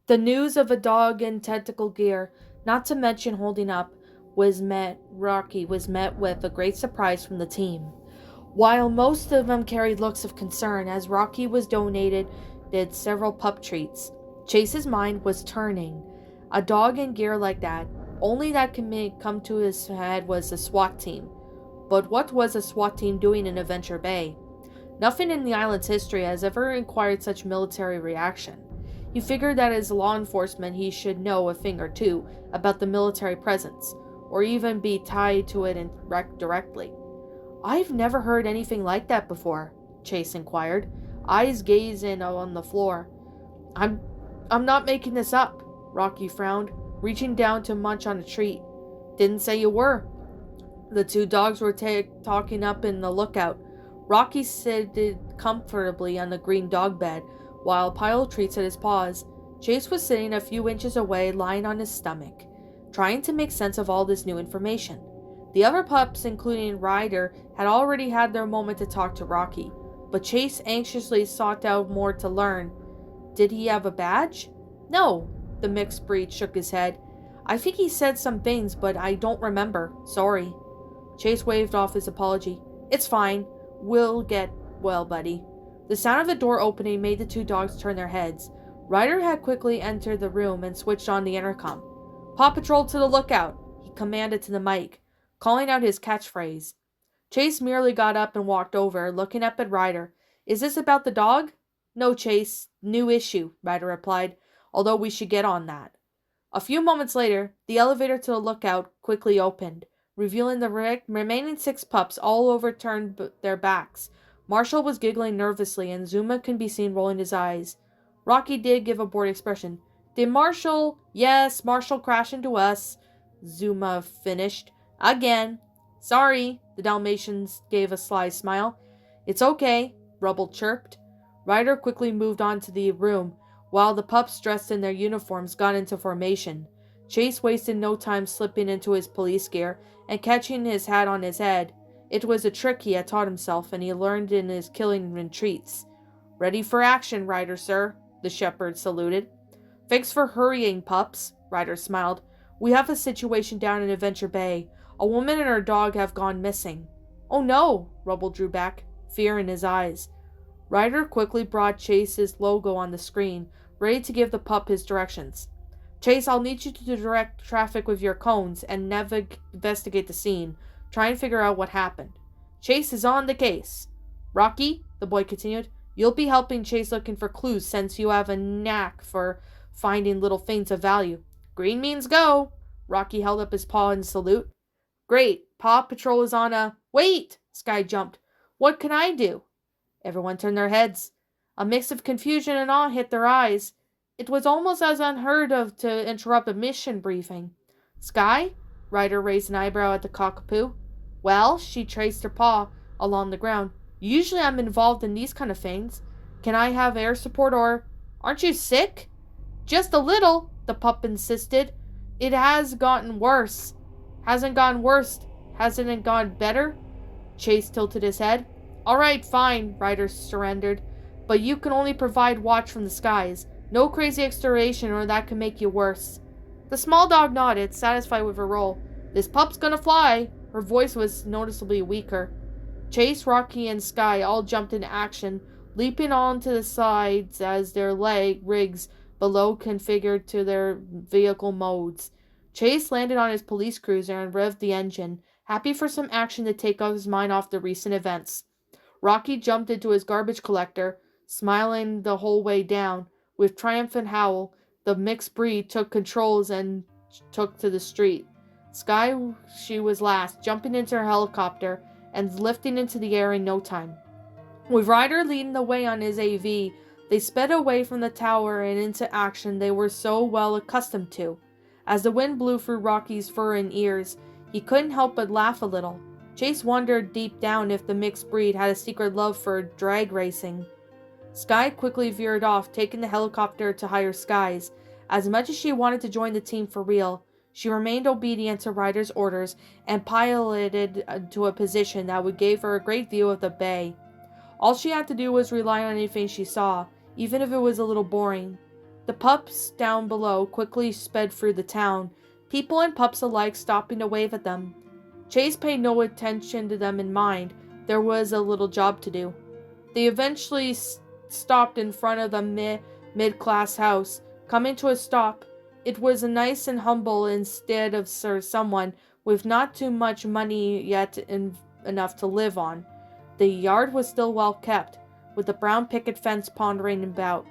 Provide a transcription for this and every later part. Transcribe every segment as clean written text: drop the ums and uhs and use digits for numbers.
The news of a dog in tentacle gear, not to mention holding up, Rocky was met with a great surprise from the team. While most of them carried looks of concern as Rocky was donated did several pup treats, Chase's mind was turning. A dog in gear like that, only that could come to his head was a SWAT team. But what was a SWAT team doing in Adventure Bay? Nothing in the island's history has ever required such military reaction. He figured that as law enforcement he should know a thing or two about the military presence, or even be tied to it directly. "I've never heard anything like that before," Chase inquired, eyes gazing on the floor. I'm not making this up," Rocky frowned, reaching down to munch on a treat. "Didn't say you were." The two dogs were talking up in the lookout. Rocky seated comfortably on the green dog bed, while a pile of treats at his paws. Chase was sitting a few inches away, lying on his stomach, trying to make sense of all this new information. The other pups, including Ryder, had already had their moment to talk to Rocky, but Chase anxiously sought out more to learn. Did he have a badge? No, the mixed breed shook his head. "I think he said some things, but I don't remember. Sorry." Chase waved off his apology. "It's fine. We'll get well, buddy." The sound of the door opening made the two dogs turn their heads. Ryder had quickly entered the room and switched on the intercom. "Paw Patrol to the lookout," he commanded to the mic, calling out his catchphrase. Chase merely got up and walked over, looking up at Ryder. "Is this about the dog?" "No, Chase. New issue," Ryder replied, "although we should get on that." A few moments later, the elevator to the lookout quickly opened, revealing the remaining 6 pups all overturned their backs. Marshall was giggling nervously, and Zuma could be seen rolling his eyes. Rocky did give a bored expression. "Did Marshall—" "Yes, Marshall crashed into us," Zuma finished. "Again." "Sorry," the Dalmatians gave a sly smile. "It's okay," Rubble chirped. Ryder quickly moved on to the room, while the pups dressed in their uniforms got into formation. Chase wasted no time slipping into his police gear and catching his hat on his head. It was a trick he had taught himself, and he learned in his killing retreats. "Ready for action, Ryder, sir," the shepherd saluted. "Thanks for hurrying, pups," Ryder smiled. "We have a situation down in Adventure Bay. A woman and her dog have gone missing." "Oh no," Rubble drew back, fear in his eyes. Ryder quickly brought Chase's logo on the screen, ready to give the pup his directions. "Chase, I'll need you to direct traffic with your cones and investigate the scene. Try and figure out what happened." "Chase is on the case." "Rocky," the boy continued, "you'll be helping Chase looking for clues since you have a knack for finding little things of value." "Green means go." Rocky held up his paw in salute. "Great. Paw Patrol is on a—" "Wait!" Sky jumped. "What can I do?" Everyone turned their heads. A mix of confusion and awe hit their eyes. It was almost as unheard of to interrupt a mission briefing. "Sky?" Ryder raised an eyebrow at the cockapoo. "Well," she traced her paw along the ground. "Usually I'm involved in these kind of things. Can I have air support or—" "Aren't you sick?" "Just a little," the pup insisted. "It has gotten worse." "Hasn't gotten worse. Hasn't it gotten better?" Chase tilted his head. "All right, fine," Ryder surrendered. "But you can only provide watch from the skies. No crazy exploration or that can make you worse." The small dog nodded, satisfied with her role. "This pup's gonna fly." Her voice was noticeably weaker. Chase, Rocky, and Sky all jumped into action, leaping onto the sides as their rigs below configured to their vehicle modes. Chase landed on his police cruiser and revved the engine, happy for some action to take his mind off the recent events. Rocky jumped into his garbage collector, smiling the whole way down. With triumphant howl, the mixed breed took controls and took to the street. Sky, she was last, jumping into her helicopter and lifting into the air in no time. With Ryder leading the way on his AV, they sped away from the tower and into action they were so well accustomed to. As the wind blew through Rocky's fur and ears, he couldn't help but laugh a little. Chase wondered deep down if the mixed breed had a secret love for drag racing. Sky quickly veered off, taking the helicopter to higher skies. As much as she wanted to join the team for real, She remained obedient to Ryder's orders and piloted to a position that would give her a great view of the bay. All she had to do was rely on anything she saw, even if it was a little boring. The pups down below quickly sped through the town, people and pups alike stopping to wave at them. Chase paid no attention to them in mind. There was a little job to do. They eventually stopped in front of the mid-class house. Coming to a stop, it was nice and humble instead of someone with not too much money yet enough to live on. The yard was still well kept, with the brown picket fence pondering about.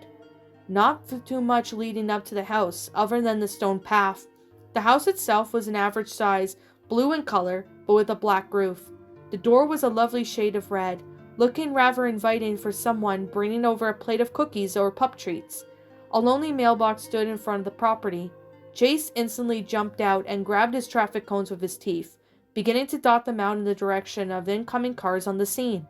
Not too much leading up to the house, other than the stone path. The house itself was an average size, blue in color, but with a black roof. The door was a lovely shade of red, looking rather inviting for someone bringing over a plate of cookies or pup treats. A lonely mailbox stood in front of the property. Chase instantly jumped out and grabbed his traffic cones with his teeth, beginning to dot them out in the direction of incoming cars on the scene.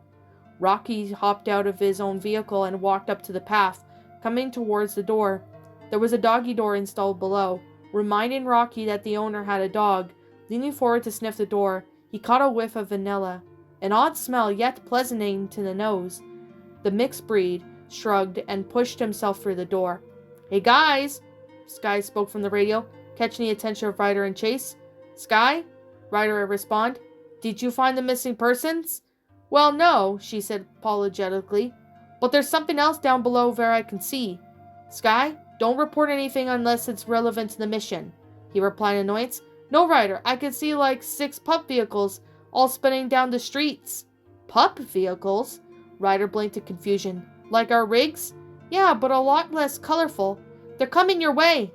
Rocky hopped out of his own vehicle and walked up to the path, coming towards the door. There was a doggy door installed below, reminding Rocky that the owner had a dog. Leaning forward to sniff the door, he caught a whiff of vanilla, an odd smell yet pleasanting to the nose. The mixed breed shrugged and pushed himself through the door. "Hey guys!" Sky spoke from the radio, catching the attention of Ryder and Chase. "Sky?" Ryder responded. "Did you find the missing persons?" "Well, no," she said apologetically. "But there's something else down below where I can see." "Sky, don't report anything unless it's relevant to the mission," he replied in annoyance. "No, Ryder, I can see like 6 pup vehicles, all spinning down the streets." "Pup vehicles?" Ryder blinked in confusion. "Like our rigs?" "Yeah, but a lot less colorful. They're coming your way."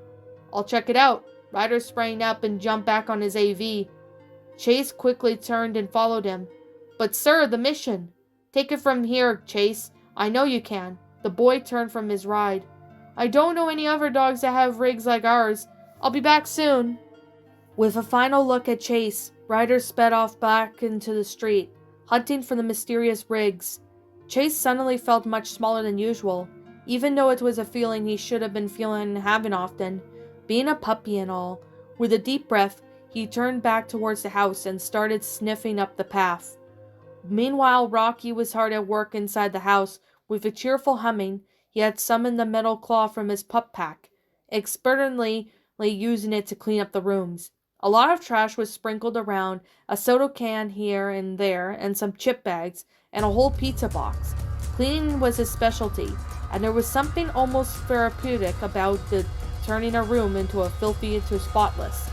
"I'll check it out." Ryder sprang up and jumped back on his AV. Chase quickly turned and followed him. "But sir, the mission." "Take it from here, Chase. I know you can." The boy turned from his ride. "I don't know any other dogs that have rigs like ours. I'll be back soon." With a final look at Chase, Ryder sped off back into the street, hunting for the mysterious rigs. Chase suddenly felt much smaller than usual, even though it was a feeling he should have been having often, being a puppy and all. With a deep breath, he turned back towards the house and started sniffing up the path. Meanwhile, Rocky was hard at work inside the house. With a cheerful humming, he had summoned the metal claw from his pup pack, expertly using it to clean up the rooms. A lot of trash was sprinkled around, a soda can here and there, and some chip bags, and a whole pizza box. Cleaning was his specialty, and there was something almost therapeutic about turning a room into spotless.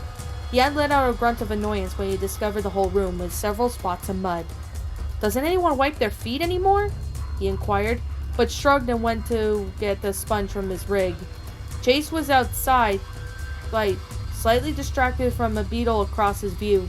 He had let out a grunt of annoyance when he discovered the whole room with several spots of mud. "Doesn't anyone wipe their feet anymore?" he inquired, but shrugged and went to get the sponge from his rig. Chase was outside, slightly distracted from a beetle across his view.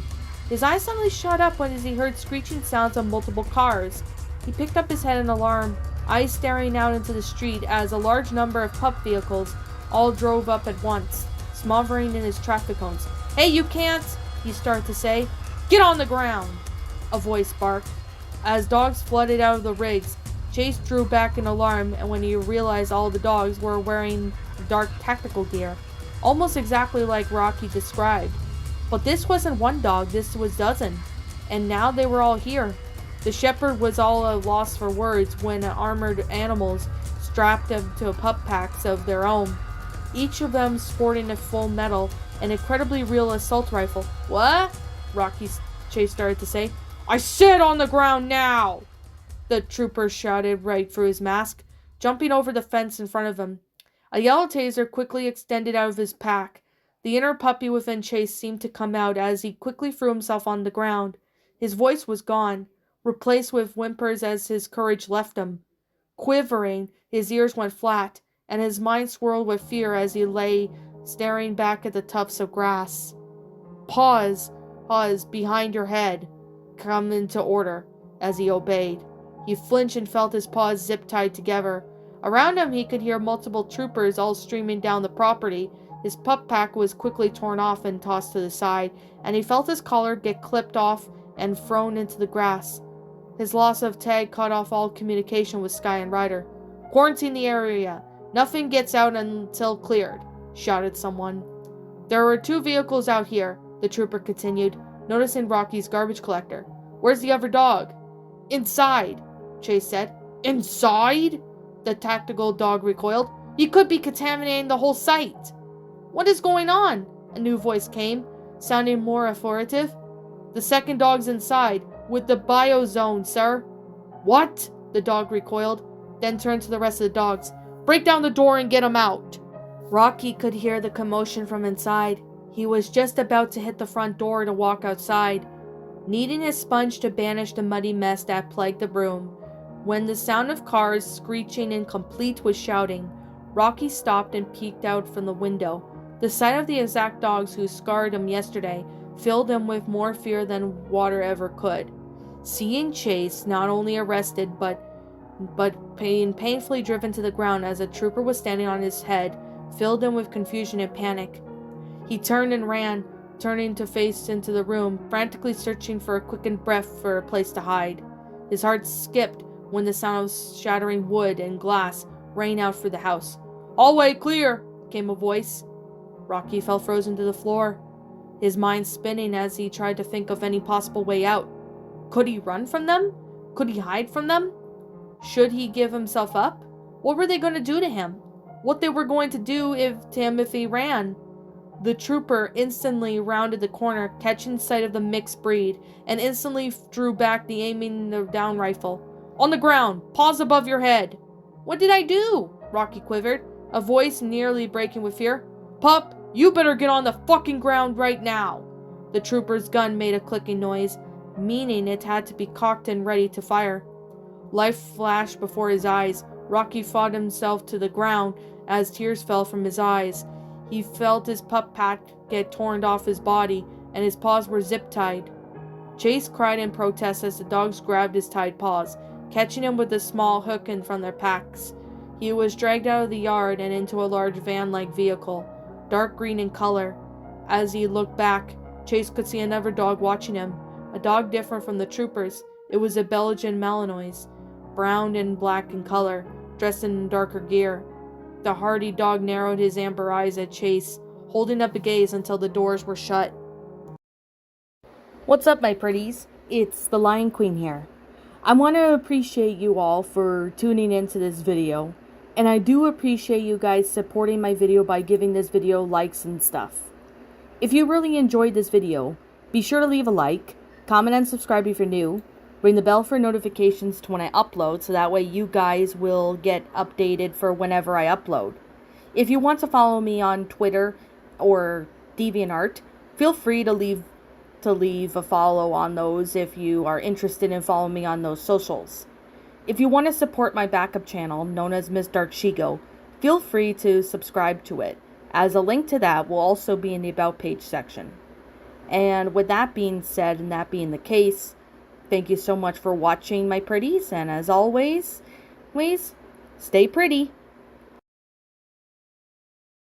His eyes suddenly shot up when he heard screeching sounds of multiple cars. He picked up his head in alarm, eyes staring out into the street as a large number of pup vehicles all drove up at once, smothering in his traffic cones. "Hey, you can't," he started to say. "Get on the ground," a voice barked. As dogs flooded out of the rigs, Chase drew back in alarm, and when he realized all the dogs were wearing dark tactical gear, almost exactly like Rocky described. But this wasn't one dog, this was dozen, and now they were all here. The shepherd was all a loss for words when armored animals strapped them to pup packs of their own, each of them sporting a full metal and incredibly real assault rifle. "What?" Chase started to say. "I said on the ground now!" The trooper shouted right through his mask, jumping over the fence in front of him. A yellow taser quickly extended out of his pack. The inner puppy within Chase seemed to come out as he quickly threw himself on the ground. His voice was gone, replaced with whimpers as his courage left him. Quivering, his ears went flat, and his mind swirled with fear as he lay staring back at the tufts of grass. Pause, behind your head. Come into order," as he obeyed. He flinched and felt his paws zip-tied together. Around him he could hear multiple troopers all streaming down the property. His pup pack was quickly torn off and tossed to the side, and he felt his collar get clipped off and thrown into the grass. His loss of tag cut off all communication with Sky and Ryder. "Quarantine the area. Nothing gets out until cleared," shouted someone. There were 2 vehicles out here, the trooper continued, noticing Rocky's garbage collector. Where's the other dog? Inside, Chase said. Inside? The tactical dog recoiled. He could be contaminating the whole site. What is going on? A new voice came, sounding more authoritative. The second dog's inside, with the biozone, sir. What? The dog recoiled, then turned to the rest of the dogs. Break down the door and get him out. Rocky could hear the commotion from inside. He was just about to hit the front door to walk outside, needing a sponge to banish the muddy mess that plagued the room, when the sound of cars screeching and complete with shouting. Rocky stopped and peeked out from the window. The sight of the exact dogs who scarred him yesterday filled him with more fear than water ever could. Seeing Chase not only arrested but being painfully driven to the ground as a trooper was standing on his head filled him with confusion and panic. He turned and ran, turning to face into the room, frantically searching for a quickened breath for a place to hide. His heart skipped when the sound of shattering wood and glass rang out through the house. Hallway clear, came a voice. Rocky fell frozen to the floor, his mind spinning as he tried to think of any possible way out. Could he run from them? Could he hide from them? Should he give himself up? What were they going to do to him? What they were going to do if he ran? The trooper instantly rounded the corner, catching sight of the mixed breed, and instantly drew back the aiming the down rifle. On the ground, paws above your head. What did I do? Rocky quivered, a voice nearly breaking with fear. Pup, you better get on the fucking ground right now. The trooper's gun made a clicking noise, meaning it had to be cocked and ready to fire. Life flashed before his eyes. Rocky fought himself to the ground as tears fell from his eyes. He felt his pup pack get torn off his body, and his paws were zip-tied. Chase cried in protest as the dogs grabbed his tied paws, catching him with a small hook from their packs. He was dragged out of the yard and into a large van-like vehicle, dark green in color. As he looked back, Chase could see another dog watching him, a dog different from the troopers. It was a Belgian Malinois, brown and black in color, dressed in darker gear. The hardy dog narrowed his amber eyes at Chase, holding up a gaze until the doors were shut. What's up, my pretties? It's the Lion Queen here. I want to appreciate you all for tuning into this video, and I do appreciate you guys supporting my video by giving this video likes and stuff. If you really enjoyed this video, be sure to leave a like, comment and subscribe if you're new, ring the bell for notifications to when I upload so that way you guys will get updated for whenever I upload. If you want to follow me on Twitter or DeviantArt, feel free to leave a follow on those if you are interested in following me on those socials. If you want to support my backup channel, known as Miss Dark Shigo, feel free to subscribe to it, as a link to that will also be in the About page section. And with that being said, and that being the case, thank you so much for watching, my pretties, and as always, stay pretty.